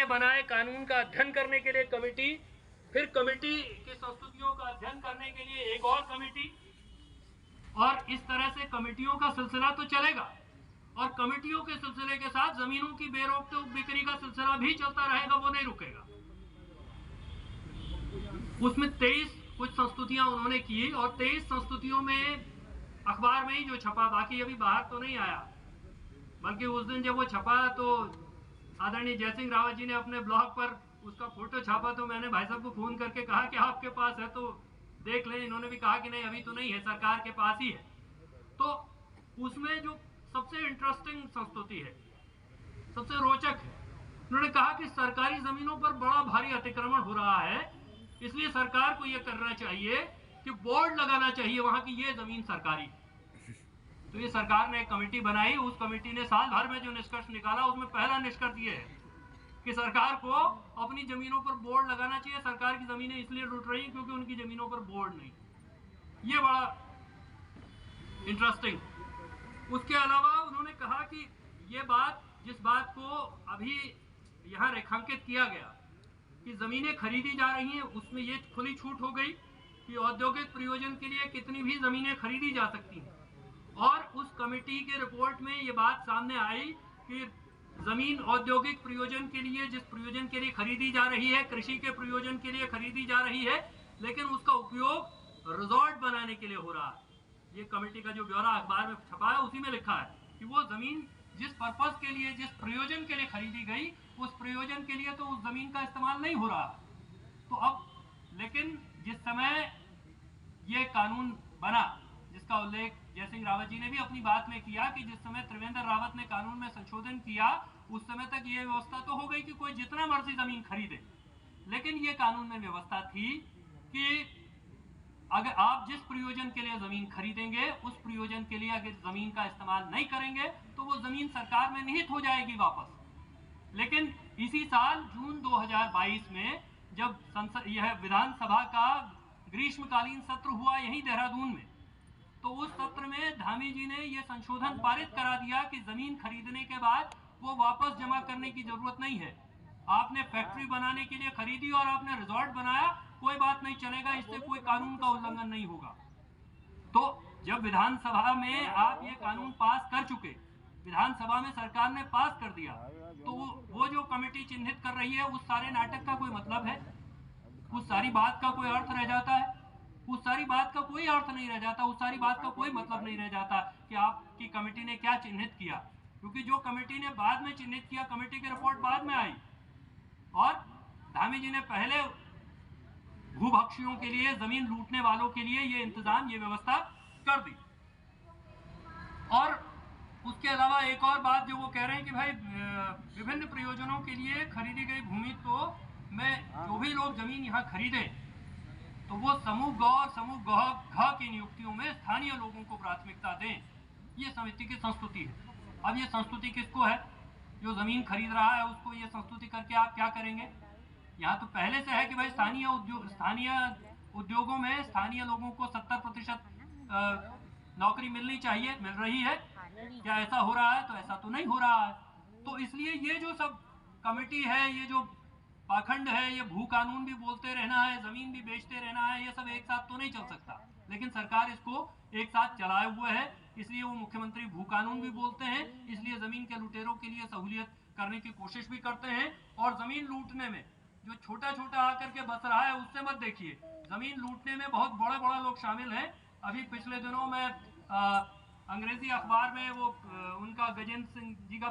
के बनाए कानून का अध्ययन करने के लिए कमेटी, फिर कमेटी की संस्तुतियों का अध्ययन करने के लिए एक और कमेटी, और इस तरह से कमेटियों का सिलसिला तो चलेगा। और कमेटियों के सिलसिले के साथ जमीनों की बेरोक-टोक बिक्री का सिलसिला भी चलता रहेगा, वो नहीं रुकेगा। उसमें 23 कुछ संस्तुतियां उन्होंने की और 23 संस्तुतियों में अखबार में ही जो छपा, बाकी अभी बाहर तो नहीं आया। बल्कि उस दिन जब वो छपा तो आदरणीय जयसिंह रावत जी ने अपने ब्लॉग पर उसका फोटो छापा, तो मैंने भाई साहब को फोन करके कहा कि आपके पास है तो देख लें। इन्होंने भी कहा कि नहीं अभी तो नहीं है, सरकार के पास ही है। तो उसमें जो सबसे इंटरेस्टिंग संस्तुति है, सबसे रोचक है, उन्होंने कहा कि सरकारी जमीनों पर बड़ा भारी अतिक्रमण हो रहा है, इसलिए सरकार को यह करना चाहिए कि बोर्ड लगाना चाहिए वहां की ये जमीन सरकारी। तो ये सरकार ने एक कमेटी बनाई, उस कमेटी ने साल भर में जो निष्कर्ष निकाला उसमें पहला निष्कर्ष ये है कि सरकार को अपनी जमीनों पर बोर्ड लगाना चाहिए। सरकार की जमीनें इसलिए लूट रही हैं क्योंकि उनकी जमीनों पर बोर्ड नहीं। ये बड़ा इंटरेस्टिंग। उसके अलावा उन्होंने कहा कि ये बात, जिस बात को अभी यहां रेखांकित किया गया कि जमीनें खरीदी जा रही हैं, उसमें ये खुली छूट हो गई कि औद्योगिक प्रयोजन के लिए कितनी भी जमीनें खरीदी जा सकती हैं। और उस कमेटी के रिपोर्ट में ये बात सामने आई कि जमीन औद्योगिक प्रयोजन के लिए, जिस प्रयोजन के लिए खरीदी जा रही है, कृषि के प्रयोजन के लिए खरीदी जा रही है, लेकिन उसका उपयोग रिजॉर्ट बनाने के लिए हो रहा है। ये कमेटी का जो ब्यौरा अखबार में छपा है उसी में लिखा है कि वो जमीन जिस पर्पस के लिए, जिस प्रयोजन के लिए खरीदी गई, उस प्रयोजन के लिए तो उस जमीन का इस्तेमाल नहीं हो रहा। तो अब लेकिन जिस समय ये कानून बना, जिसका उल्लेख जयसिंह रावत जी ने भी अपनी बात में किया कि जिस समय त्रिवेंद्र रावत ने कानून में संशोधन किया उस समय तक ये व्यवस्था तो हो गई कि कोई जितना मर्जी जमीन खरीदे, लेकिन ये कानून में व्यवस्था थी कि अगर आप जिस प्रयोजन के लिए जमीन खरीदेंगे उस प्रयोजन के लिए अगर जमीन का इस्तेमाल नहीं करेंगे तो वो जमीन सरकार में निहित हो जाएगी वापस। लेकिन इसी साल जून 2022 में जब संसद, यह विधानसभा का ग्रीष्मकालीन सत्र हुआ यहीं देहरादून में, तो उस सत्र में धामी जी ने यह संशोधन पारित करा दिया कि जमीन खरीदने के बाद वो वापस जमा करने की जरूरत नहीं है। आपने फैक्ट्री बनाने के लिए खरीदी और आपने रिजॉर्ट बनाया, कोई बात नहीं चलेगा, इससे कोई कानून का उल्लंघन नहीं होगा। तो जब विधानसभा में आप ये कानून पास कर चुके, विधानसभा में सरकार ने पास कर दिया, तो वो जो कमेटी चिन्हित कर रही है उस सारे नाटक का कोई मतलब है? उस सारी बात का कोई अर्थ रह जाता है? उस सारी बात का कोई अर्थ नहीं रह जाता, उस सारी बात का कोई मतलब नहीं रह जाता कि आपकी कमेटी ने क्या चिन्हित किया। क्योंकि जो कमेटी ने बाद में चिन्हित किया, कमेटी की रिपोर्ट बाद में आई और धामी जी ने पहले भूभक्षियों के लिए, जमीन लूटने वालों के लिए ये इंतजाम, ये व्यवस्था कर दी। और उसके अलावा एक और बात जो वो कह रहे हैं कि भाई विभिन्न प्रयोजनों के लिए खरीदी गई भूमि तो में जो भी लोग जमीन यहाँ खरीदे तो वो समूह ग और समूह घ की नियुक्तियों में स्थानीय लोगों को प्राथमिकता दें। ये समिति की संस्तुति है। अब ये संस्तुति किसको है? जो जमीन खरीद रहा है उसको ये संस्तुति करके आप क्या करेंगे? यहाँ तो पहले से है कि भाई स्थानीय उद्योगों में स्थानीय लोगों को 70% नौकरी मिलनी चाहिए, मिल रही है। क्या ऐसा हो रहा है? तो ऐसा तो नहीं हो रहा है। तो इसलिए ये जो सब कमेटी है, ये जो पाखंड है, ये भू कानून भी बोलते रहना है, जमीन भी बेचते रहना है, ये सब एक साथ तो नहीं चल सकता। लेकिन सरकार इसको एक साथ चलाए हुए है, इसलिए वो मुख्यमंत्री भू कानून भी बोलते हैं, इसलिए जमीन के लुटेरों के लिए सहूलियत करने की कोशिश भी करते हैं। और जमीन लूटने में जो छोटा छोटा आकर के बस रहा है उससे मत देखिए, जमीन लूटने में बहुत बड़े बड़े लोग शामिल हैं। अभी पिछले दिनों में अंग्रेजी अखबार में वो उनका गजेंद्र सिंह जी का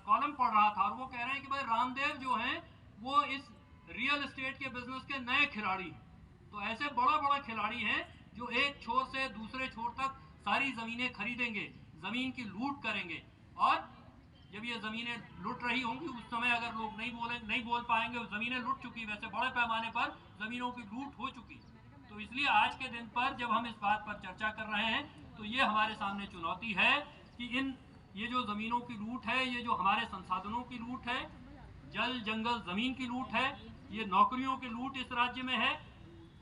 कॉलम पढ़ रहा था और वो कह रहे हैं कि भाई रामदेव जो हैं वो इस रियल एस्टेट के बिजनेस के नए खिलाड़ी हैं। तो ऐसे बड़ा बड़ा खिलाड़ी हैं जो एक छोर से दूसरे छोर तक सारी जमीनें खरीदेंगे, जमीन की लूट करेंगे। और जब ये जमीनें लूट रही होंगी उस समय अगर लोग नहीं बोल पाएंगे, जमीनें लूट चुकी, वैसे बड़े पैमाने पर जमीनों की लूट हो चुकी। तो इसलिए आज के दिन पर जब हम इस बात पर चर्चा कर रहे हैं तो ये हमारे सामने चुनौती है कि ये जो जमीनों की लूट है, ये जो हमारे संसाधनों की लूट है, जल जंगल जमीन की लूट है, ये नौकरियों की लूट इस राज्य में है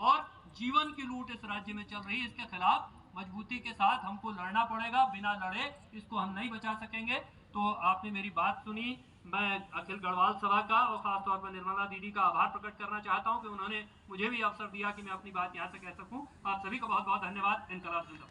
और जीवन की लूट इस राज्य में चल रही है। इसके खिलाफ मजबूती के साथ हमको लड़ना पड़ेगा, बिना लड़े इसको हम नहीं बचा सकेंगे। तो आपने मेरी बात सुनी, मैं अखिल गढ़वाल सभा का और खासतौर पर निर्मला दीदी का आभार प्रकट करना चाहता हूं कि उन्होंने मुझे भी अवसर दिया कि मैं अपनी बात यहां से कह सकूं। आप सभी का बहुत बहुत धन्यवाद। इनकलाब जिंदाबाद।